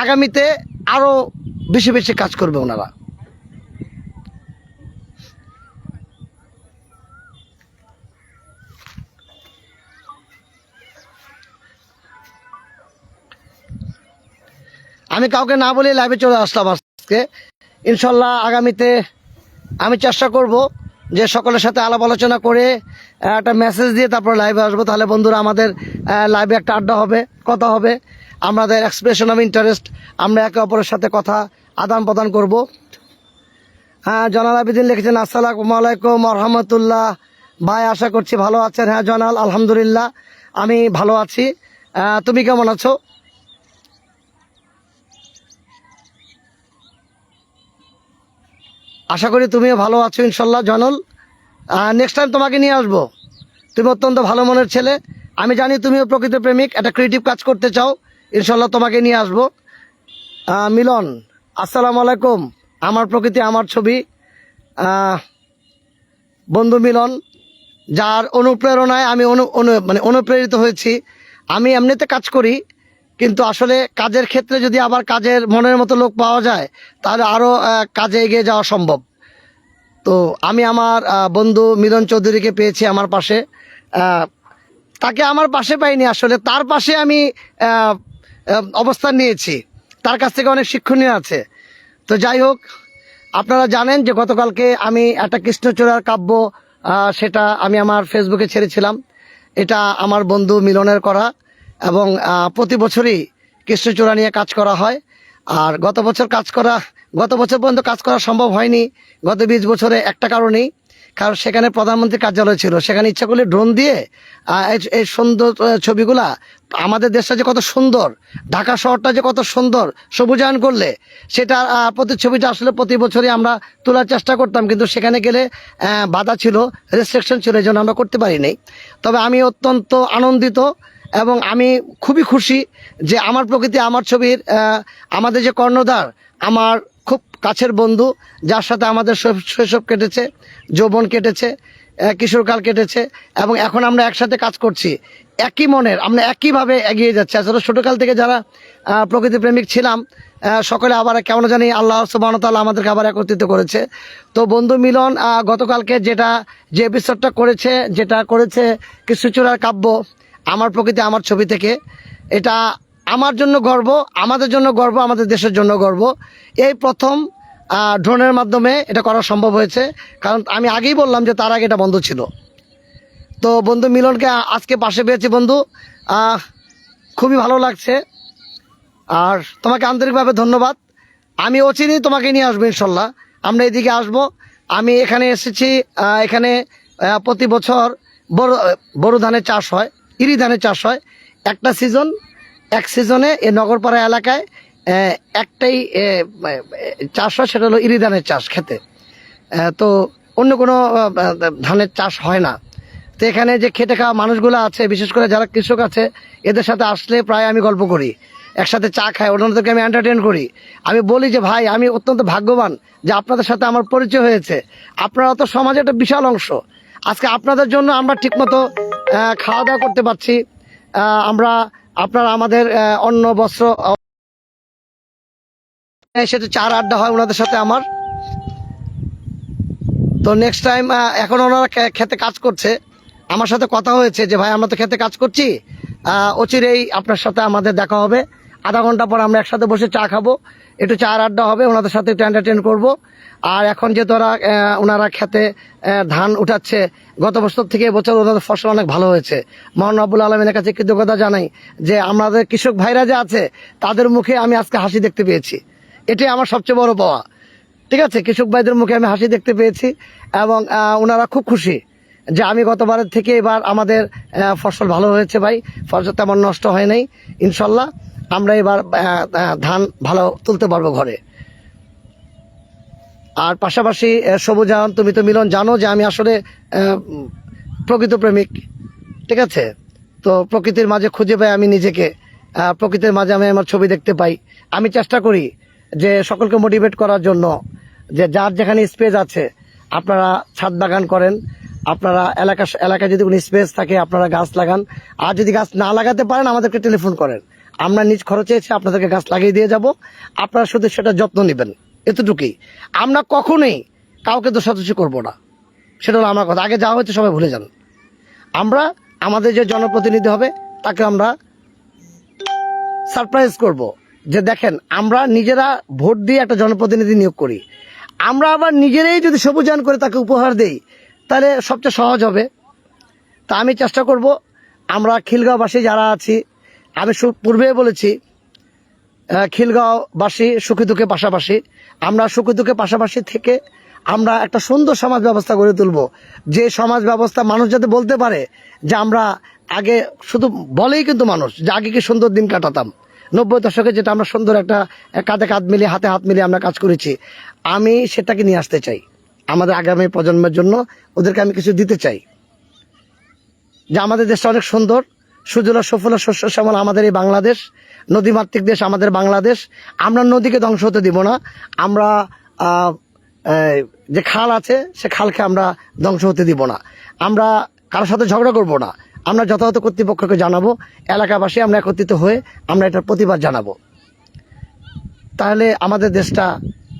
আগামীতে আরও বেশি বেশি কাজ করবে ওনারা। আমি কাউকে না বলে লাইভে চলে আসলাম আজকে। ইনশাল্লাহ আগামীতে আমি চেষ্টা করব যে সকলের সাথে আলাপ আলোচনা করে একটা মেসেজ দিয়ে তারপর লাইভে আসবো। তাহলে বন্ধুরা আমাদের লাইভে একটা আড্ডা হবে, কথা হবে, আমাদের এক্সপ্রেশন অফ ইন্টারেস্ট, আমরা একে অপরের সাথে কথা আদান প্রদান করব। হ্যাঁ, জনাল আবিদিন লিখেছেন আসসালামু আলাইকুম রহমতুল্লাহ। ভাই, আশা করছি ভালো আছেন। হ্যাঁ জনাল, আলহামদুলিল্লাহ আমি ভালো আছি। তুমি কেমন আছো? আশা করি তুমিও ভালো আছো ইনশাল্লাহ জয়নুল। নেক্সট টাইম তোমাকে নিয়ে আসবো। তুমি অত্যন্ত ভালো মনের ছেলে, আমি জানি তুমিও প্রকৃত প্রেমিক, একটা ক্রিয়েটিভ কাজ করতে চাও, ইনশাল্লাহ তোমাকে নিয়ে আসবো। মিলন, আসসালামু আলাইকুম। আমার প্রকৃতি আমার ছবি, বন্ধু মিলন, যার অনুপ্রেরণায় আমি অনুপ্রেরিত হয়েছি। আমি এমনিতে কাজ করি, কিন্তু আসলে কাজের ক্ষেত্রে যদি আবার কাজের মনের মতো লোক পাওয়া যায় তাহলে আরও কাজে এগিয়ে যাওয়া সম্ভব। তো আমি আমার বন্ধু মিলন চৌধুরীকে পেয়েছি আমার পাশে। তাকে আমার পাশে পাইনি, আসলে তার পাশে আমি অবস্থান নিয়েছি। তার কাছ থেকে অনেক শিক্ষণীয় আছে। তো যাই হোক, আপনারা জানেন যে গতকালকে আমি একটা কৃষ্ণচূড়ার কাব্য সেটা আমি আমার ফেসবুকে ছেড়েছিলাম। এটা আমার বন্ধু মিলনের করা, এবং প্রতি বছরই কৃষ্ণচূড়া নিয়ে কাজ করা হয়। আর গত বছর পর্যন্ত কাজ করা সম্ভব হয়নি, গত 20 বছরে একটা কারণেই, কারণ সেখানে প্রধানমন্ত্রীর কার্যালয় ছিল। সেখানে ইচ্ছা করলে ড্রোন দিয়ে এই সুন্দর ছবিগুলা, আমাদের দেশটা যে কত সুন্দর, ঢাকা শহরটা যে কত সুন্দর সবুজায়ন করলে সেটা ছবিটা আসলে প্রতি বছরই আমরা তোলার চেষ্টা করতাম, কিন্তু সেখানে গেলে বাধা ছিল, রেস্ট্রিকশন ছিল, এই জন্য আমরা করতে পারিনি। তবে আমি অত্যন্ত আনন্দিত এবং আমি খুবই খুশি যে আমার প্রকৃতি আমার ছবির আমাদের যে কর্ণধার, আমার খুব কাছের বন্ধু, যার সাথে আমাদের শৈশব কেটেছে, যৌবন কেটেছে, কিশোরকাল কেটেছে, এবং এখন আমরা একসাথে কাজ করছি, একই মনের, আমরা একইভাবে এগিয়ে যাচ্ছি। আসলে ছোটোকাল থেকে যারা প্রকৃতি প্রেমিক ছিলাম, সকলে আবার কেমন জানি আল্লাহ সুবহানাহু ওয়া তাআলা আমাদেরকে আবার একত্রিত করেছে। তো বন্ধু মিলন গতকালকে যে এপিসোডটা করেছে কৃষ্ণচূড়ার কাব্য আমার প্রকৃতি আমার ছবি থেকে, এটা আমার জন্য গর্ব, আমাদের জন্য গর্ব, আমাদের দেশের জন্য গর্ব। এই প্রথম ড্রোনের মাধ্যমে এটা করা সম্ভব হয়েছে, কারণ আমি আগেই বললাম যে তার আগে এটা বন্ধ ছিল। তো বন্ধু মিলনকে আজকে পাশে পেয়েছি বন্ধু, খুবই ভালো লাগছে। আর তোমাকে আন্তরিকভাবে ধন্যবাদ। আমি অচিরেই তোমাকে নিয়ে আসবো ইনশাল্লাহ, আমরা এদিকে আসবো। আমি এখানে এসেছি, এখানে প্রতি বছর বড় ধানের চাষ হয়, ইরি ধানের চাষ হয়। এক সিজনে এই নগরপাড়া এলাকায় একটাই চাষ হয়, সেটা হলো ইরি ধানের চাষ খেতে। তো অন্য কোনো ধানের চাষ হয় না। তো এখানে যে খেটে খাওয়া মানুষগুলো আছে, বিশেষ করে যারা কৃষক আছে, এদের সাথে আসলে প্রায় আমি গল্প করি, একসাথে চা খাই, ওনাদেরকে আমি এন্টারটেন করি। আমি বলি যে ভাই, আমি অত্যন্ত ভাগ্যবান যে আপনাদের সাথে আমার পরিচয় হয়েছে। আপনারা তো সমাজের একটা বিশাল অংশ, আজকে আপনাদের জন্য আমরা ঠিকমতো খাওয়া দাওয়া করতে পারছি। আপনারা আমাদের অন্ন বস্ত্র, সেটা চার আড্ডা হয় ওনাদের সাথে আমার। তো নেক্সট টাইম, এখন ওনারা খেতে কাজ করছে, আমার সাথে কথা হয়েছে যে ভাই আমরা তো খেতে কাজ করছি, অচিরেই আপনার সাথে আমাদের দেখা হবে, আধা ঘন্টা পর আমরা একসাথে বসে চা খাবো, একটু চার আড্ডা হবে, ওনাদের সাথে একটু এন্টারটেন করবো। আর এখন যে ওনারা খেতে ধান উঠাচ্ছে, গত বছর থেকে এবছর ওনাদের ফসল অনেক ভালো হয়েছে। মহান রব্বুল আলমিনের কাছে কৃতজ্ঞতা জানাই যে আমাদের কৃষক ভাইরা যে আছে তাদের মুখে আমি আজকে হাসি দেখতে পেয়েছি, এটাই আমার সবচেয়ে বড় পাওয়া। ঠিক আছে, কৃষক ভাইদের মুখে আমি হাসি দেখতে পেয়েছি, এবং ওনারা খুব খুশি যে আমি গতবারের থেকে এবার আমাদের ফসল ভালো হয়েছে। ভাই, ফসল তেমন নষ্ট হয় নাই, ইনশাল্লাহ আমরা এবার ধান ভালো তুলতে পারবো ঘরে। আর পাশাপাশি সবুজায়ন, তুমি তো মিলন জানো যে আমি আসলে প্রকৃত প্রেমিক। ঠিক আছে, তো প্রকৃতির মাঝে খুঁজে পাই আমি নিজেকে, প্রকৃতির মাঝে আমি আমার ছবি দেখতে পাই। আমি চেষ্টা করি যে সকলকে মোটিভেট করার জন্য, যে যার যেখানে স্পেস আছে আপনারা ছাদ বাগান করেন, আপনারা এলাকায় যদি কোনো স্পেস থাকে আপনারা গাছ লাগান। আর যদি গাছ না লাগাতে পারেন আমাদেরকে টেলিফোন করেন, আমরা নিজ খরচে এসে আপনাদেরকে গাছ লাগিয়ে দিয়ে যাব, আপনারা শুধু সেটা যত্ন নেবেন, এতটুকুই। আমরা কখনোই কাউকে দোষাদোষি করবো না, সেটা হলো আমার কথা। আগে যা হয়েছে সবাই ভুলে যান। আমরা আমাদের যে জনপ্রতিনিধি হবে তাকে আমরা সারপ্রাইজ করব, যে দেখেন আমরা নিজেরা ভোট দিয়ে একটা জনপ্রতিনিধি নিয়োগ করি, আমরা আবার নিজেরাই যদি সবুজায়ন করে তাকে উপহার দেই তাহলে সবচেয়ে সহজ হবে। তা আমি চেষ্টা করব, আমরা খিলগাঁওবাসী যারা আছি, আমি পূর্বে বলেছি খিলগাঁওবাসী সুখী দুঃখে পাশাপাশি, আমরা সুখী দুঃখে পাশাপাশি থেকে আমরা একটা সুন্দর সমাজ ব্যবস্থা গড়ে তুলব, যে সমাজ ব্যবস্থা মানুষ যাতে বলতে পারে যে আমরা আগে শুধু বলেই কিন্তু মানুষ যে আগে কি সুন্দর দিন কাটাতাম, 90 দশকে যেটা আমরা সুন্দর একটা কাঁধে কাঁধ মিলিয়ে হাতে হাত মিলিয়ে আমরা কাজ করেছি, আমি সেটাকে নিয়ে আসতে চাই আমাদের আগামী প্রজন্মের জন্য। ওদেরকে আমি কিছু দিতে চাই যে আমাদের দেশটা অনেক সুন্দর, সুজলা সুফলা শস্য শ্যামল আমাদের এই বাংলাদেশ, নদীমাতৃক দেশ আমাদের বাংলাদেশ। আমরা নদীকে ধ্বংস হতে দিব না, আমরা যে খাল আছে সে খালকে আমরা ধ্বংস হতে দিব না, আমরা কারোর সাথে ঝগড়া করব না, আমরা যথাযথ কর্তৃপক্ষকে জানাবো, এলাকাবাসী আমরা একত্রিত হয়ে আমরা এটার প্রতিবাদ জানাবো। তাহলে আমাদের দেশটা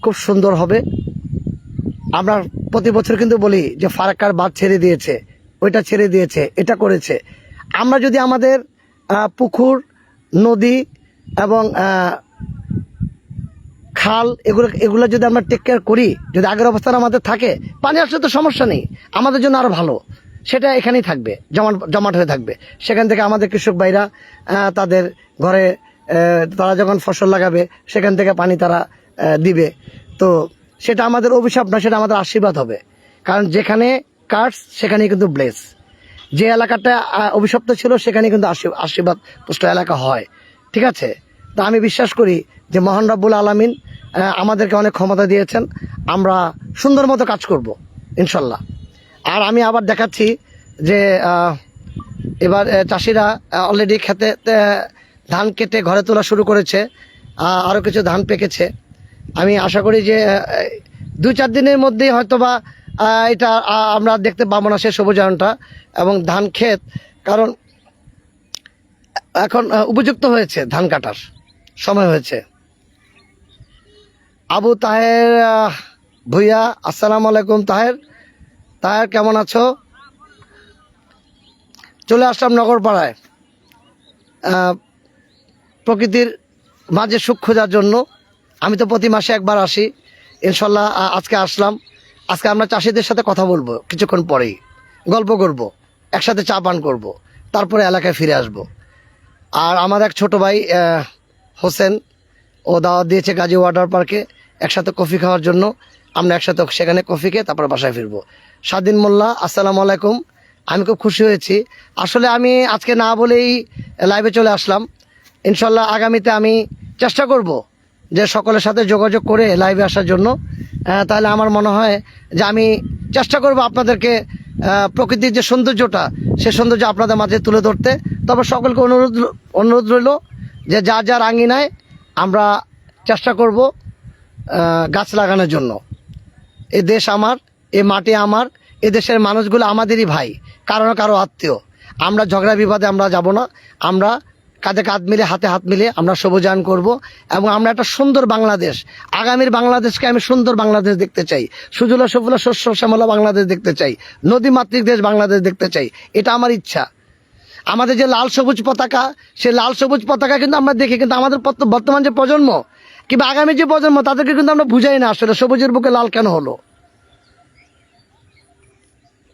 খুব সুন্দর হবে। আমরা প্রতি বছর কিন্তু বলি যে ফারাক্কার বাঁধ ছেড়ে দিয়েছে, ওইটা ছেড়ে দিয়েছে, এটা করেছে। আমরা যদি আমাদের পুকুর, নদী এবং খাল এগুলো যদি আমরা টেক কেয়ার করি, যদি আগের অবস্থান আমাদের থাকে, পানি আসলে তো সমস্যা নেই, আমাদের জন্য আরো ভালো, সেটা এখানেই থাকবে, জমাট হয়ে থাকবে। সেখান থেকে আমাদের কৃষক ভাইরা তাদের ঘরে তারা যখন ফসল লাগাবে সেখান থেকে পানি তারা দিবে। তো সেটা আমাদের অভিশাপ না, সেটা আমাদের আশীর্বাদ হবে। কারণ যেখানে কার্স সেখানেই কিন্তু ব্লেস। যে এলাকাটা অভিশপ্ত ছিল সেখানে কিন্তু আশীর্বাদ পুষ্ট এলাকা হয়। ঠিক আছে? তা আমি বিশ্বাস করি যে মহান রব্বুল আলামিন আমাদেরকে অনেক ক্ষমতা দিয়েছেন, আমরা সুন্দর মতো কাজ করব ইনশাল্লাহ। আর আমি আবার দেখাচ্ছি যে এবার চাষিরা অলরেডি খেতে ধান কেটে ঘরে তোলা শুরু করেছে, আরও কিছু ধান পেকেছে। আমি আশা করি যে 2-4 দিনের মধ্যেই হয়তোবা এটা আমরা দেখতে পাবো না, সে সবুজায়নটা এবং ধান ক্ষেত, কারণ এখন উপযুক্ত হয়েছে, ধান কাটার সময় হয়েছে। আবু তাহের ভুইয়া, আসসালামু আলাইকুম। তাহের কেমন আছো? চলে আসলাম নগরপাড়ায় প্রকৃতির মাঝে সুখ খোঁজার জন্য। আমি তো প্রতি মাসে একবার আসি, ইনশাল্লাহ আজকে আসলাম। আজকে আমরা চাষিদের সাথে কথা বলবো, কিছুক্ষণ পরেই গল্প করব, একসাথে চা পান করবো, তারপরে এলাকায় ফিরে আসব। আর আমার এক ছোট ভাই হোসেন, ও দাওয়াত দিয়েছে গাজী ওয়াটার পার্কে একসাথে কফি খাওয়ার জন্য। আমরা একসাথে সেখানে কফি খেয়ে তারপর বাসায় ফিরবো। স্বাধীন মোল্লা, আসসালামু আলাইকুম। আমি খুব খুশি হয়েছি। আসলে আমি আজকে না বলেই লাইভে চলে আসলাম। ইনশাল্লাহ আগামীতে আমি চেষ্টা করব যে সকলের সাথে যোগাযোগ করে লাইভে আসার জন্য। তাহলে আমার মনে হয় যে আমি চেষ্টা করব আপনাদেরকে প্রকৃতির যে সৌন্দর্যটা, সে সৌন্দর্য আপনাদের মাঝে তুলে ধরতে। তবে সকলকে অনুরোধ রইল যে যার আঙিনায় আমরা চেষ্টা করব গাছ লাগানোর জন্য। এ দেশ আমার, এ মাটি আমার, এ দেশের মানুষগুলো আমাদেরই ভাই, কারো আত্মীয়। আমরা ঝগড়া বিবাদে আমরা যাব না, আমরা কাঁধে কাঁধ মিলে হাতে হাত মিলে আমরা সবুজায়ন করব এবং আমরা একটা সুন্দর বাংলাদেশ, আগামীর বাংলাদেশকে আমি সুন্দর বাংলাদেশ দেখতে চাই, সুজলা সুফলা শস্য শ্যামলা বাংলাদেশ দেখতে চাই, নদীমাতৃক দেশ বাংলাদেশ দেখতে চাই। এটা আমার ইচ্ছা। আমাদের যে লাল সবুজ পতাকা, সেই লাল সবুজ পতাকা কিন্তু আমরা দেখি, কিন্তু আমাদের বর্তমান যে প্রজন্ম কিংবা আগামী যে প্রজন্ম, তাদেরকে কিন্তু আমরা বুঝাই না আসলে সবুজের বুকে লাল কেন হলো।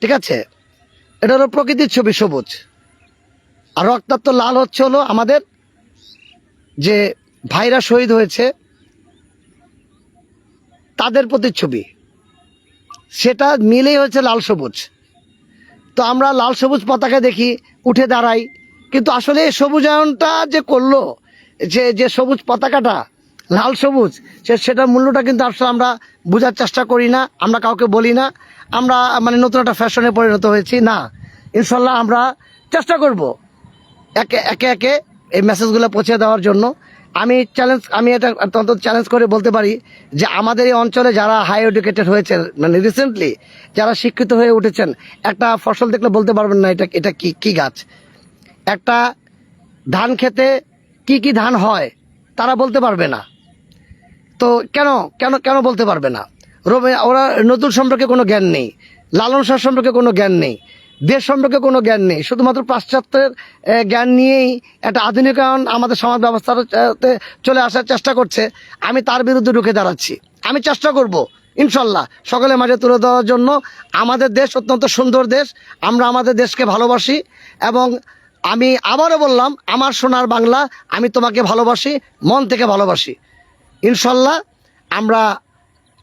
ঠিক আছে? এটা হলো প্রকৃতির ছবি সবুজ, আর রক্তাক্ত লাল হলো আমাদের যে ভাইরা শহীদ হয়েছে তাদের প্রতিচ্ছবি, সেটা মিলেই হয়েছে লাল সবুজ। তো আমরা লাল সবুজ পতাকা দেখি, উঠে দাঁড়াই, কিন্তু আসলে এই সবুজায়নটা যে করলো, যে সবুজ পতাকাটা লাল সবুজ, সেটার মূল্যটা কিন্তু আসলে আমরা বোঝার চেষ্টা করি না, আমরা কাউকে বলি না। আমরা মানে নতুন একটা ফ্যাশনে পরিণত হয়েছি না। ইনশাল্লাহ আমরা চেষ্টা করব একে এই মেসেজগুলো পৌঁছে দেওয়ার জন্য। আমি এটা অন্তত চ্যালেঞ্জ করে বলতে পারি যে আমাদের এই অঞ্চলে যারা হাই এডুকেটেড হয়েছে, মানে রিসেন্টলি যারা শিক্ষিত হয়ে উঠেছেন, একটা ফসল দেখলে বলতে পারবেন না এটা কি গাছ। একটা ধান খেতে কি ধান হয় তারা বলতে পারবে না। তো কেন বলতে পারবে না? ওরা নতুন সম্পর্কে কোনো জ্ঞান নেই, লালন শাহ সম্পর্কে কোনো জ্ঞান নেই, দেশ সম্পর্কে কোনো জ্ঞান নেই, শুধুমাত্র পাশ্চাত্যের জ্ঞান নিয়েই একটা আধুনিকায়ন আমাদের সমাজ ব্যবস্থাতে চলে আসার চেষ্টা করছে। আমি তার বিরুদ্ধে রুখে দাঁড়াচ্ছি। আমি চেষ্টা করব ইনশাল্লাহ সকলের মাঝে তুলে দেওয়ার জন্য। আমাদের দেশ অত্যন্ত সুন্দর দেশ, আমরা আমাদের দেশকে ভালোবাসি এবং আমি আবারও বললাম, আমার সোনার বাংলা, আমি তোমাকে ভালোবাসি, মন থেকে ভালোবাসি। ইনশাল্লাহ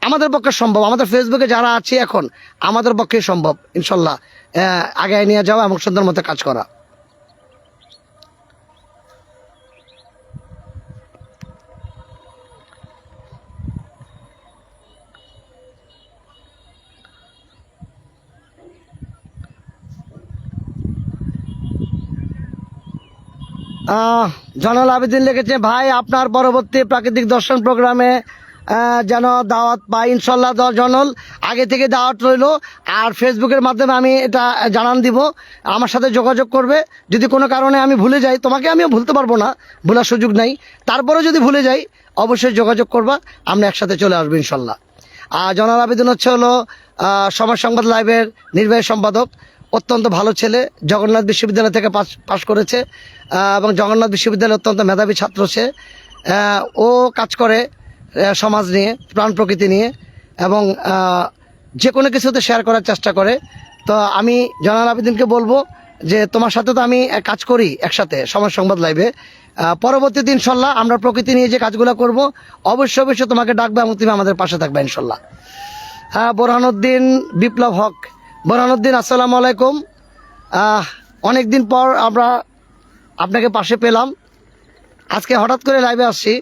আমাদের পক্ষে সম্ভব, আমাদের ফেসবুকে যারা আছি এখন আমাদের পক্ষে সম্ভব ইনশাল্লাহ আগে নিয়ে যাওয়া এবং সুন্দর মতো কাজ করা। জয়নাল আবেদিন লিখেছে, ভাই আপনার পরবর্তী প্রাকৃতিক দর্শন প্রোগ্রামে যেন দাওয়াত পাই ইনশাল্লাহ। জয়নাল, আগে থেকে দাওয়াত রইলো, আর ফেসবুকের মাধ্যমে আমি এটা জানান দিব, আমার সাথে যোগাযোগ করবে। যদি কোনো কারণে আমি ভুলে যাই, তোমাকে আমিও ভুলতে পারবো না, ভুলার সুযোগ নাই, তারপরেও যদি ভুলে যাই অবশ্যই যোগাযোগ করবা, আমরা একসাথে চলে আসবো ইনশাল্লাহ। আর জয়নাল আবেদিন হচ্ছে হলো সমাজ সংবাদ লাইভের নির্বাহী সম্পাদক, অত্যন্ত ভালো ছেলে, জগন্নাথ বিশ্ববিদ্যালয় থেকে পাশ করেছে এবং জগন্নাথ বিশ্ববিদ্যালয়ের অত্যন্ত মেধাবী ছাত্র সে। ও কাজ করে সমাজ নিয়ে, প্রাণ প্রকৃতি নিয়ে, এবং যে কোনো কিছুতে শেয়ার করার চেষ্টা করে। তো আমি জয়নাল আবেদিনকে বলবো যে তোমার সাথে তো আমি কাজ করি একসাথে সমাজ সংবাদ লাইভে, পরবর্তীতে ইনশাল্লাহ আমরা প্রকৃতি নিয়ে যে কাজগুলো করব অবশ্যই অবশ্যই তোমাকে ডাকবে এবং তুমি আমাদের পাশে থাকবে ইনশাল্লাহ। বোরহানুদ্দিন বিপ্লব হক, বোরহানুদ্দিন আসসালামু আলাইকুম। অনেকদিন পর আমরা আপনাকে পাশে পেলাম, আজকে হঠাৎ করে লাইভে আসছি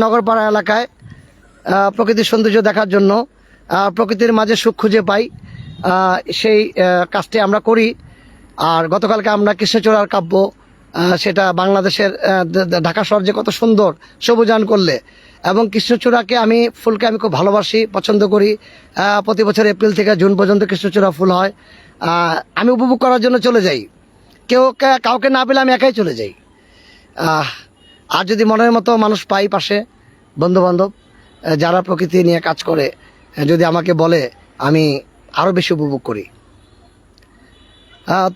নগরপাড়া এলাকায় প্রকৃতির সৌন্দর্য দেখার জন্য। প্রকৃতির মাঝে সুখ খুঁজে পাই, সেই কাজটি আমরা করি। আর গতকালকে আমরা কৃষ্ণচূড়ার কাব্য, সেটা বাংলাদেশের ঢাকা শহর যে কত সুন্দর সবুজায়ন করলে, এবং কৃষ্ণচূড়াকে ফুলকে আমি খুব ভালোবাসি, পছন্দ করি। প্রতি বছর এপ্রিল থেকে জুন পর্যন্ত কৃষ্ণচূড়া ফুল হয়, আমি উপভোগ করার জন্য চলে যাই। কাউকে না পেলে আমি একাই চলে যাই। আর যদি মনের মতো মানুষ পাই পাশে, বন্ধুবান্ধব যারা প্রকৃতি নিয়ে কাজ করে, যদি আমাকে বলে, আমি আরও বেশি উপভোগ করি।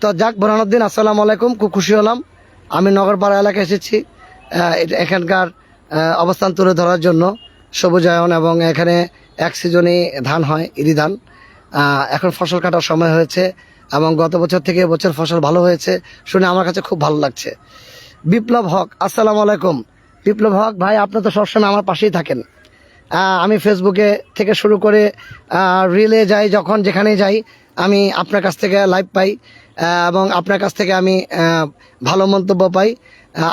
তো যাক, বোরহানুদ্দিন আসসালামু আলাইকুম, খুব খুশি হলাম। আমি নগরপাড়া এলাকায় এসেছি এখানকার অবস্থান তুলে ধরার জন্য, সবুজায়ন, এবং এখানে এক সিজনই ধান হয়, ইরি ধান। এখন ফসল কাটার সময় হয়েছে এবং গত বছর থেকে এবছর ফসল ভালো হয়েছে শুনে আমার কাছে খুব ভালো লাগছে। বিপ্লব হক, আসসালামু আলাইকুম। বিপ্লব হক ভাই, আপনি তো সবসময় আমার পাশেই থাকেন। আমি ফেসবুকে থেকে শুরু করে রিলে যাই, যখন যেখানে যাই আমি আপনার কাছ থেকে লাইভ পাই এবং আপনার কাছ থেকে আমি ভালো মন্তব্য পাই।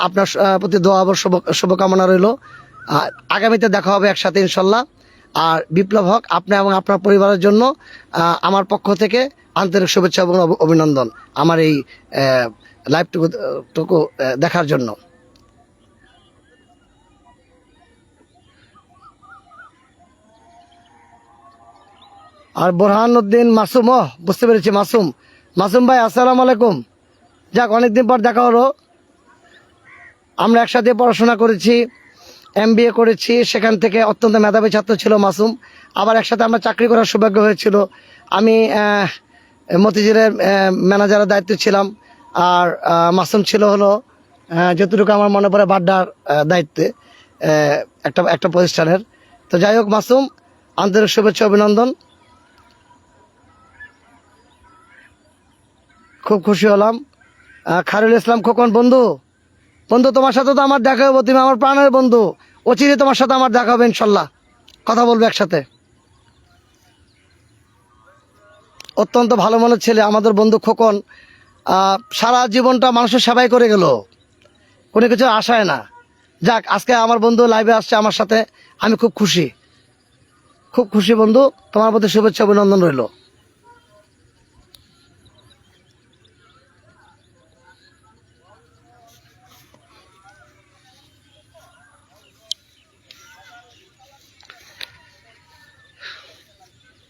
আপনার প্রতি দোয়া এবং শুভকামনা রইল। আগামীতে দেখা হবে একসাথে ইনশাল্লাহ। আর বিপ্লব হক, আপনি এবং আপনার পরিবারের জন্য আমার পক্ষ থেকে আন্তরিক শুভেচ্ছা এবং অভিনন্দন আমার এই লাইভটুকু দেখার জন্য। আর বোরহানুদ্দিন মাসুম, বুঝতে পেরেছি, মাসুম ভাই আসসালামু আলাইকুম। যাক, অনেকদিন পর দেখা হলো। আমরা একসাথে পড়াশোনা করেছি, MBA করেছি, সেখান থেকে অত্যন্ত মেধাবী ছাত্র ছিল মাসুম। আবার একসাথে আমরা চাকরি করার সৌভাগ্য হয়েছিল। আমি মতিঝিলের ম্যানেজারের দায়িত্বে ছিলাম, আর মাসুম ছিল হলো যতটুকু আমার মনে পড়ে বাড্ডার দায়িত্বে একটা প্রতিষ্ঠানের। তো যাই হোক মাসুম, আন্তরিক শুভেচ্ছা অভিনন্দন, খুব খুশি হলাম। খায়রুল ইসলাম খোকন, বন্ধু তোমার সাথে তো আমার দেখা হবে, তুমি আমার প্রাণের বন্ধু, অচিরে তোমার সাথে আমার দেখা হবে ইনশাল্লাহ, কথা বলবো একসাথে। অত্যন্ত ভালো মনের ছেলে আমাদের বন্ধু খোকন, সারা জীবনটা মানুষের সেবাই করে গেল, কোনো কিছু আশায় না। যাক, আজকে আমার বন্ধু লাইভে আসছে আমার সাথে, আমি খুব খুশি বন্ধু, তোমার প্রতি শুভেচ্ছা অভিনন্দন রইল।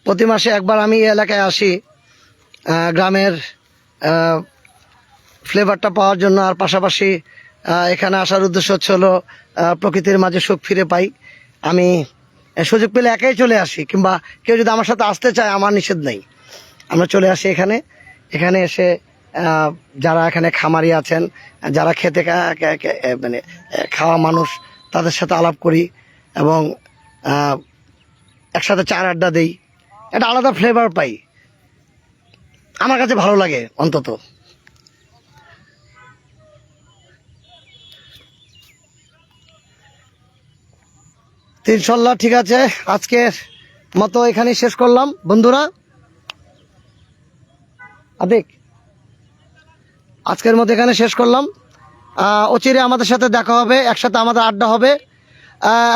প্রতি মাসে একবার আমি এই এলাকায় আসি গ্রামের ফ্লেভারটা পাওয়ার জন্য, আর পাশাপাশি এখানে আসার উদ্দেশ্য হচ্ছে হলো প্রকৃতির মাঝে সুখ ফিরে পাই। আমি সুযোগ পেলে একাই চলে আসি, কিংবা কেউ যদি আমার সাথে আসতে চায় আমার নিষেধ নেই, আমরা চলে আসি এখানে এসে যারা এখানে খামারি আছেন, যারা খেতে মানে খাওয়া মানুষ, তাদের সাথে আলাপ করি এবং একসাথে চার আড্ডা দেই, একটা আলাদা ফ্লেভার পাই, আমার কাছে ভালো লাগে অন্তত। ইনশাল্লাহ ঠিক আছে, আজকের মতো এখানেই শেষ করলাম বন্ধুরা। আজকের মতো এখানে শেষ করলাম। অচিরে আমাদের সাথে দেখা হবে, একসাথে আমাদের আড্ডা হবে,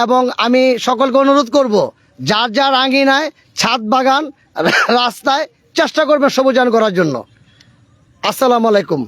এবং আমি সকলকে অনুরোধ করব, যার আঙিনায়, ছাদ বাগান, রাস্তায় চেষ্টা করবে সবুজায়ন করার জন্য। আসসালামু আলাইকুম।